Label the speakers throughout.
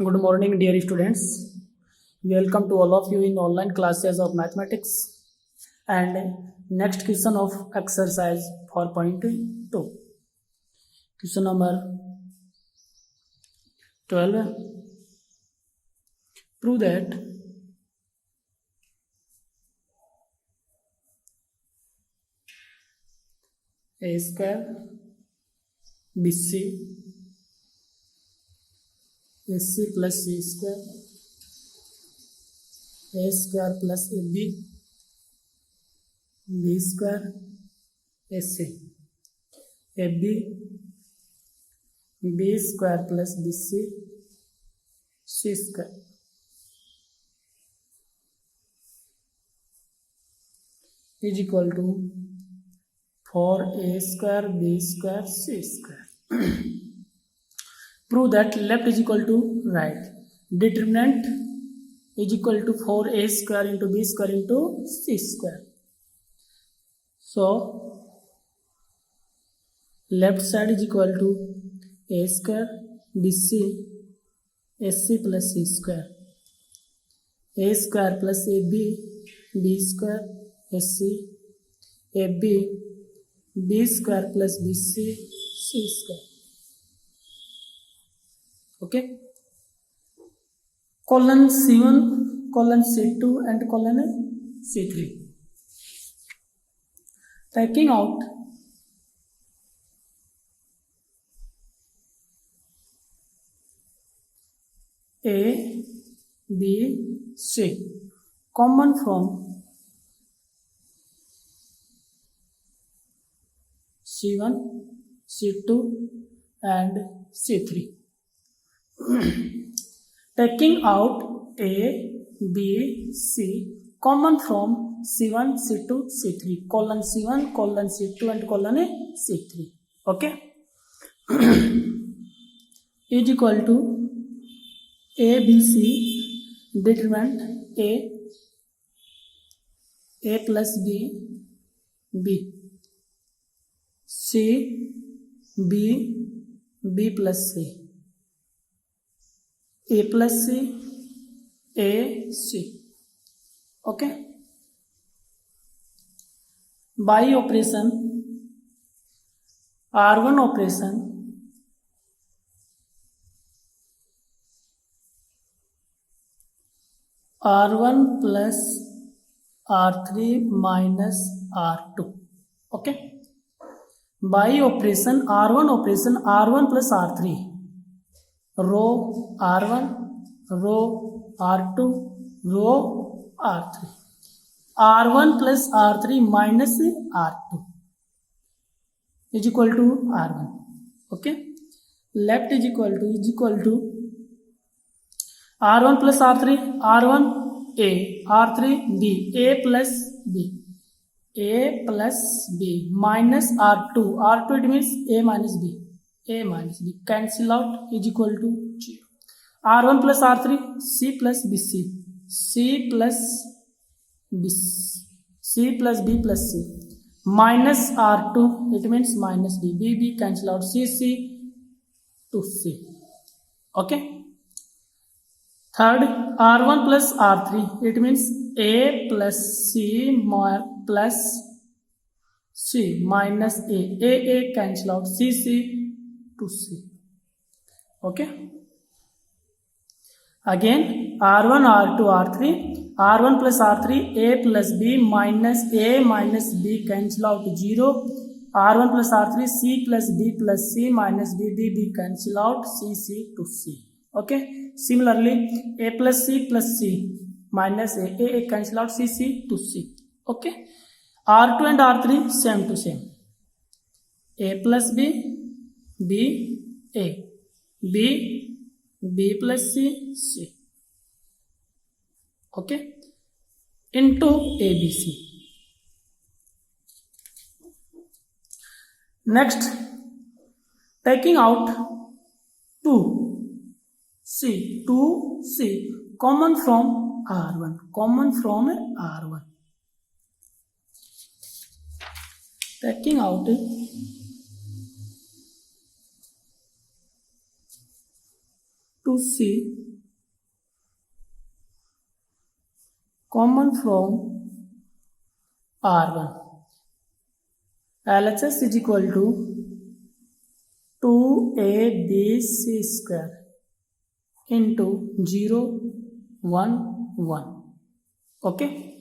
Speaker 1: Good morning, dear students. Welcome to all of you in online classes of mathematics. And next question of exercise 4.2. Question number 12. Prove that a square BC AC plus C square A square plus AB B square AC AB B square plus BC C square is equal to 4A square B square C square. Prove that left is equal to right. Determinant is equal to 4A square into B square into C square. So left side is equal to A square BC AC plus C square. A square plus AB B square AC AB B square plus BC C square. Okay, colon C1 colon C2 and colon C3. Taking out A B C common from C1 C2 and C3. Taking out A, B, C common from C1, C2, C3, colon C1, colon C2 and colon C3. Okay. Is equal to A, B, C, determinant A plus B, B, C, B, B plus C. A plus C, A, C. Okay. By operation, R1 operation, R1 plus R3 minus R2. Okay. By operation, R1 operation, R1 plus R3. Row R1, row R2, row R3. R1 plus R3 minus R2 is equal to R1. Okay. Left is equal to R1 plus R3, R1 A, R3 B, A plus B. A plus B minus R2. R2 it means A minus B. A minus B cancel out is equal to 0. R1 plus R3 C plus BC C plus B C plus B plus C minus R2 it means minus B. B cancel out C to C. Okay. Third R1 plus R3 it means A plus C plus C minus A cancel out C to C. Okay. Again R1 R2 R3 R1 plus R3 A plus B minus A minus B cancel out 0. R1 plus R3 C plus B plus C minus B cancel out C to C. Okay. Similarly A plus C minus A cancel out C to C. Okay. R2 and R3 same to same. A plus B A B plus C. Okay. Into ABC. Next, taking out 2C common from R1. Taking out 2C common from R1. LHS is equal to 2abc square into 0, 1, 1. Okay.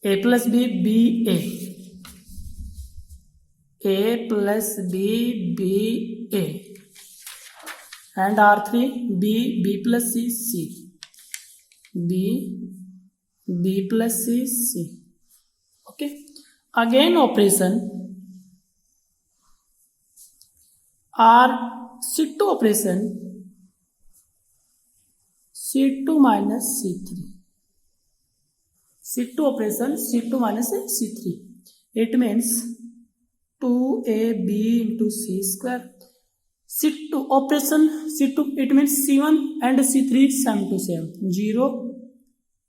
Speaker 1: A plus B, B, A. A plus B, B, A. And R3, B, B plus C, C. B, B plus C, C. Okay. Again operation R C2 operation C2 minus C3. C2 operation C2 minus C3. It means 2AB into C square. C2 operation C2, it means C1 and C3 same to same. 0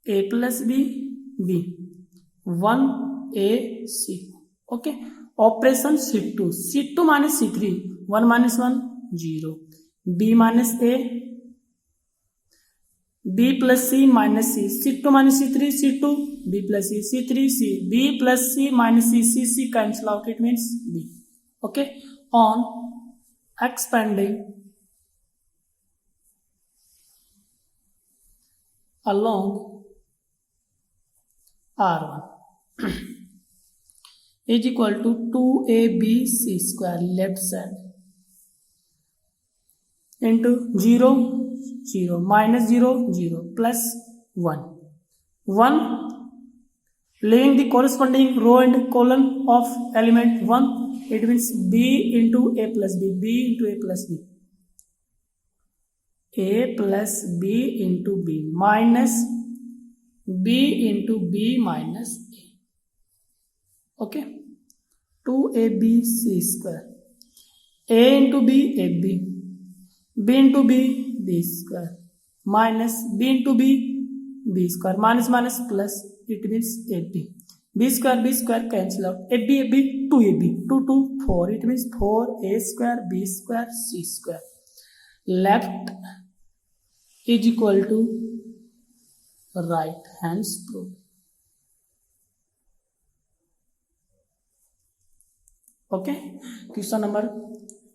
Speaker 1: A plus B, B. 1 A C. Okay. Operation C2. C2 minus C3. 1 minus 1, 0. B minus A. B plus C minus C. C2 minus C3, C2. B plus C, C3, C. B plus C minus C, C, C cancel out. It means B. Okay. On expanding along R1 is equal to 2abc square left side into 0, 0, minus 0, 0, plus 1. 1 leaving the corresponding row and column of element 1, it means B into A plus B, B into A plus B. A plus B into B minus B into B minus A. Okay. 2abc square. A into B, AB. B into B, B square. Minus B into B, B square. Minus minus plus, it means AB. B square cancel out. AB, AB, 2AB. 2, 2, 4. It means 4A square, B square, C square. Left is equal to right hands proof. Okay. Question number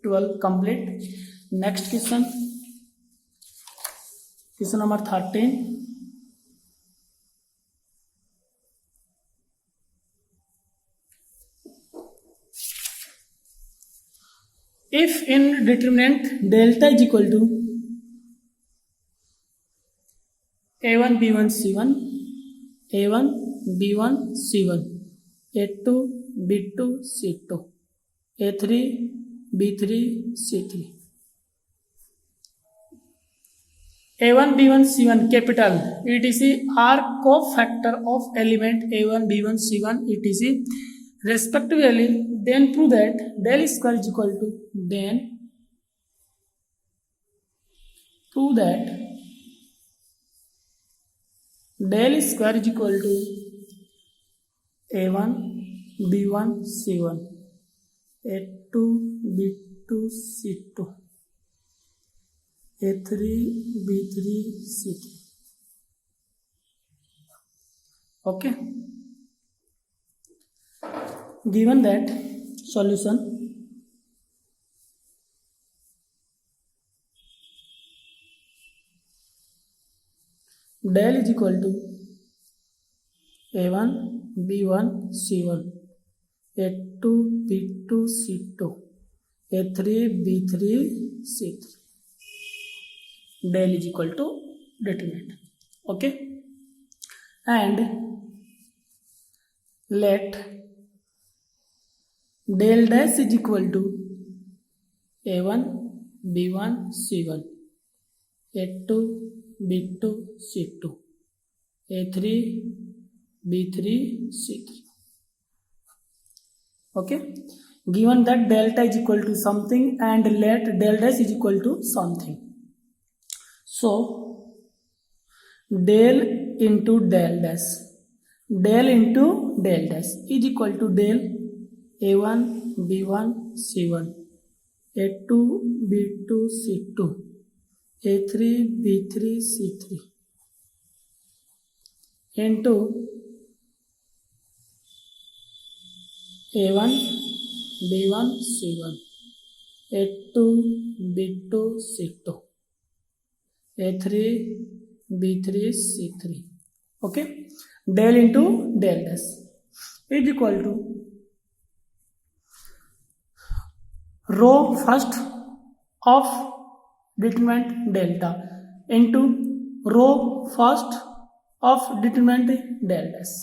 Speaker 1: 12 complete. Next question. Question number 13. If in determinant delta is equal to A1 B1 C1, A1 B1 C1, A2 B2 C2, A3 B3 C3. A1 B1 C1 capital etc are cofactor of element A1 B1 C1 etc respectively, then prove that del square is equal to del square is equal to A1 B1 C1, A2 B2 C2, A3 B3 C3. Okay. Given that solution del is equal to A1 B1 C1, A2 B2 C2, A3 B3 C3. Del is equal to determinant. Okay. And let del dash is equal to A1 B1 C1, A2 B2 C2, A3 B3 C3. Okay. Given that delta is equal to something and let del dash is equal to something. So del into del dash is equal to del A1 B1 C1, A2 B2 C2, A3 B3 C3. into A1 B1 C1 A2 B2 C2 A3 B3 C3. Okay, del into del dash is equal to row first of determinant delta into row first of determinant del dash.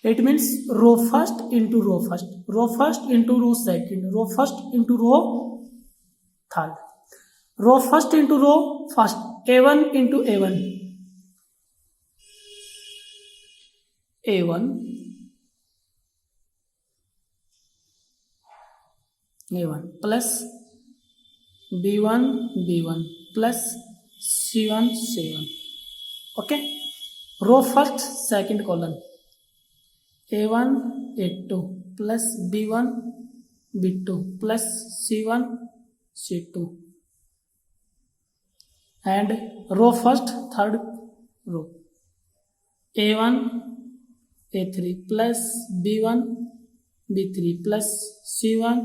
Speaker 1: It means row first into row first, row first into row second, row first into row third, row first into row first, A1 into A1 A1 A1 plus B1 B1 plus C1 C1. Okay, row first second column A1 A2 plus B1 B2 plus C1 C2 and row first third row A1 A3 plus B1 B3 plus C1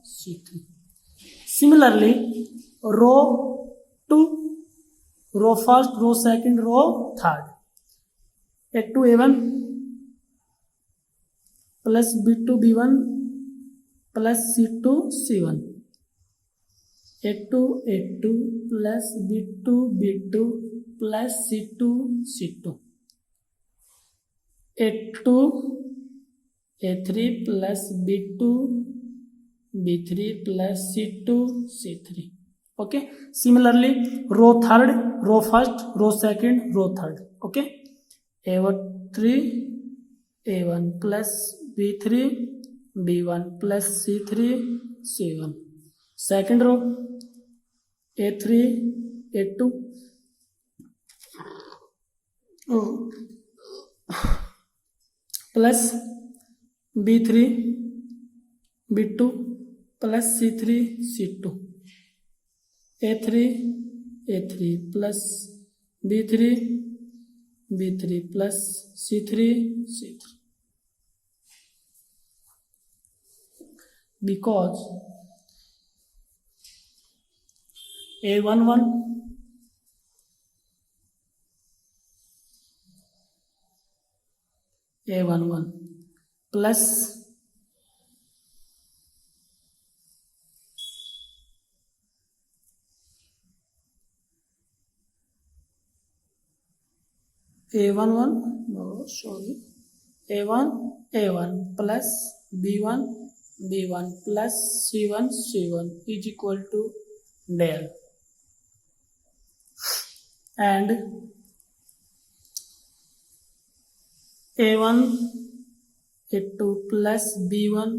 Speaker 1: C3. Similarly, row 2, row first, row second, row third A2 A1 plus B2 B1 plus C2 C1 A2 A2 plus B2 B2 plus C2 C2 A2 A3 plus B2 B3 plus C2 C3. Okay, similarly row third, row first, row second, row third. Okay, A3 A1 plus B3 B1 plus C3 C1. Second row A3 A2 plus B3 B2 plus C3 C2 A3 A3 plus B3 B3 plus C3 C3. Because A11 A11 plus A11 no sorry A1 A1 plus B1 B1 plus C1 C1 is equal to del and A1 A2 plus B1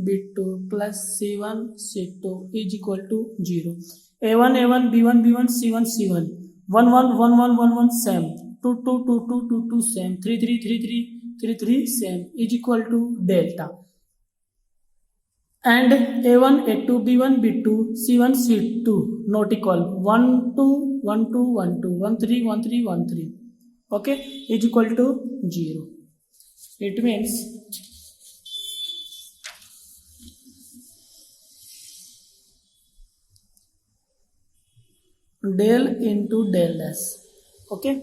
Speaker 1: B2 plus C1 C2 is equal to 0. A1 A1 B1 B1 C1 C1 1 1 1 1 1 1 same 2 2 2 2 2 2 same 3 3 3 3 3 3 same is equal to delta and A1 A2 B1 B2 C1 C2 not equal 1 2 1 2 1 2 1 3 1 3 1 3. Okay, is equal to 0. It means del into del dash. Okay,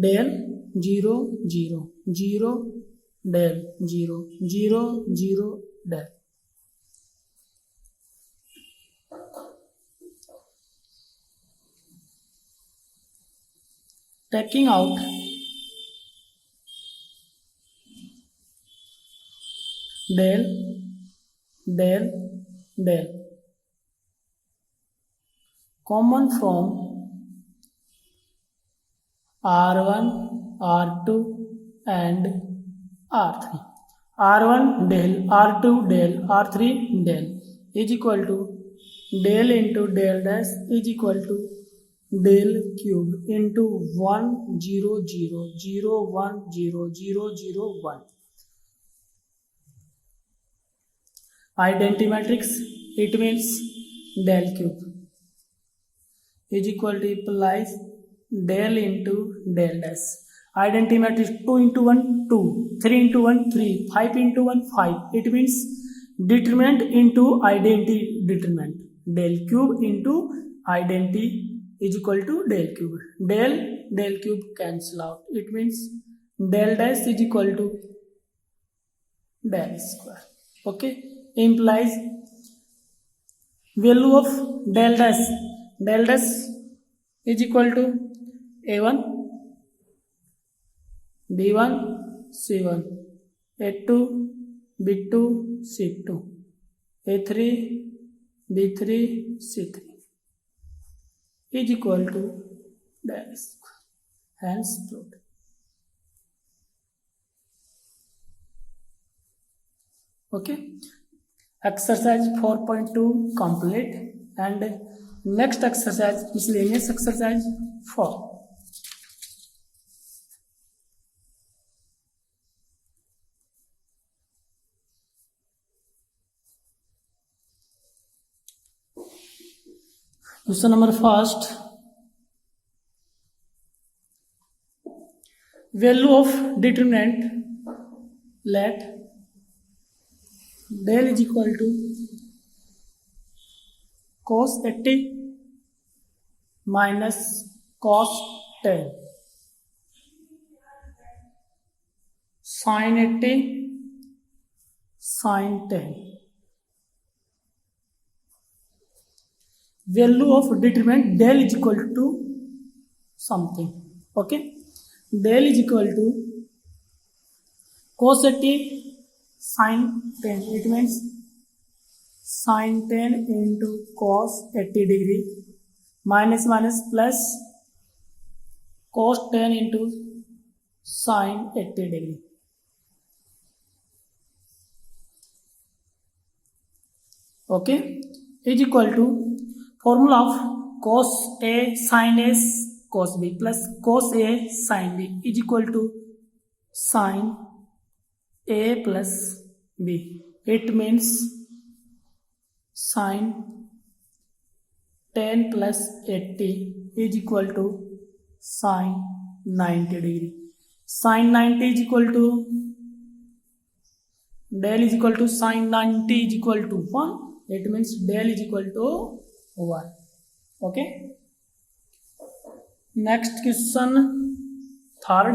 Speaker 1: del 0 0 0 del 0 0 0 del. Taking out del del del common from R1 R2 and R3. R1 del R2 del R3 del is equal to del into del dash is equal to del cube into 1 0 0 0 1 0 0 0 1. Identity matrix, it means del cube is equal to implies del into del dash. Identity matrix 2 into 1 2, 3 into 1 3, 5 into 1 5. It means determinant into identity determinant. Del cube into identity is equal to del cube. Del cube cancel out. It means del dash is equal to del square. Okay, implies value of del dash is equal to a1 b1 c1 a2 b2 c2 a3 b3 c3 is equal to del square. Hence proved. Okay, exercise 4.2 complete, and next exercise, miscellaneous exercise 4. Question number first. Value of determinant, let del is equal to cos 80 minus cos 10 sin 80 sin 10. Value of determinant del is equal to something. Okay, del is equal to cos 80 sin 10. It means sin 10 into cos 80 degree minus plus cos 10 into sin 80 degree. Okay, is equal to formula of cos A sin A cos B plus cos A sin B is equal to sin A plus B. It means sin 10 plus 80 is equal to sin 90 degree. Sin 90 is equal to del is equal to sin 90 is equal to 1. It means del is equal to 1. Okay. Next question, third.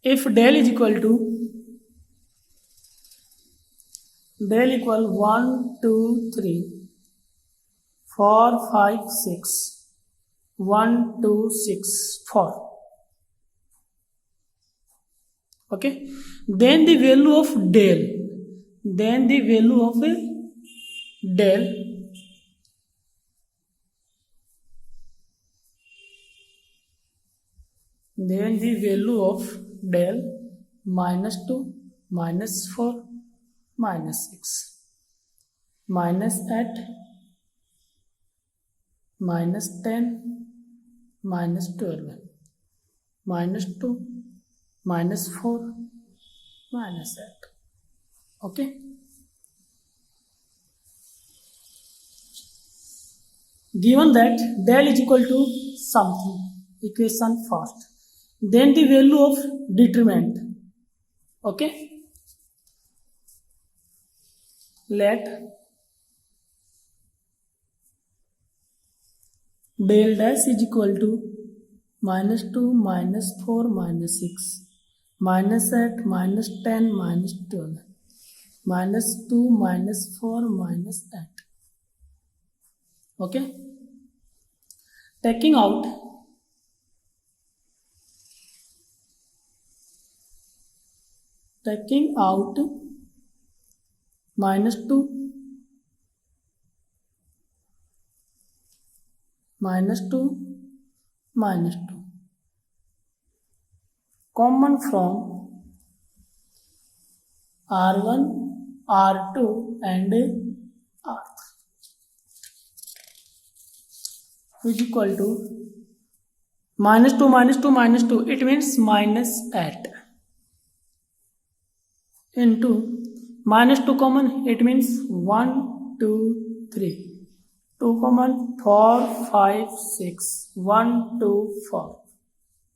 Speaker 1: If del is equal to del equal 1 2 3 4 5 6 1 2 6 4. Okay, then the value of del, then the value of del then the value of del minus 2 minus 4 minus 6 minus 8 minus 10 minus 12 minus 2 minus 4 minus 8. Okay, given that del is equal to something, equation first, then the value of determinant. Okay, let del dash is equal to minus 2 minus 4 minus 6 minus 8 minus 10 minus 12 minus 2 minus 4 minus 8. Okay, taking out minus 2 minus 2 minus 2 common from R1 R2 and R3 is equal to minus 2 minus 2 minus 2, it means minus 8 into minus 2 common, it means 1 2 3 2 common 4 5 6 1 2 4.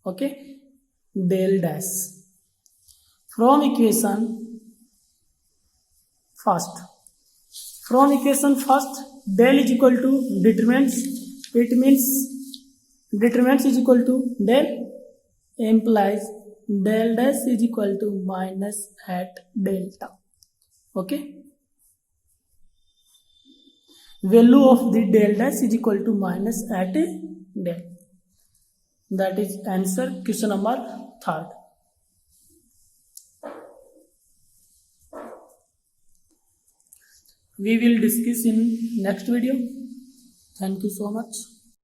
Speaker 1: Okay, del dash from equation first. From equation first, del is equal to determinants. It means determinants is equal to del, implies del dash is equal to minus at delta. Okay, value of the del dash is equal to minus at del. That is answer question number 3rd. We will discuss in next video. Thank you so much.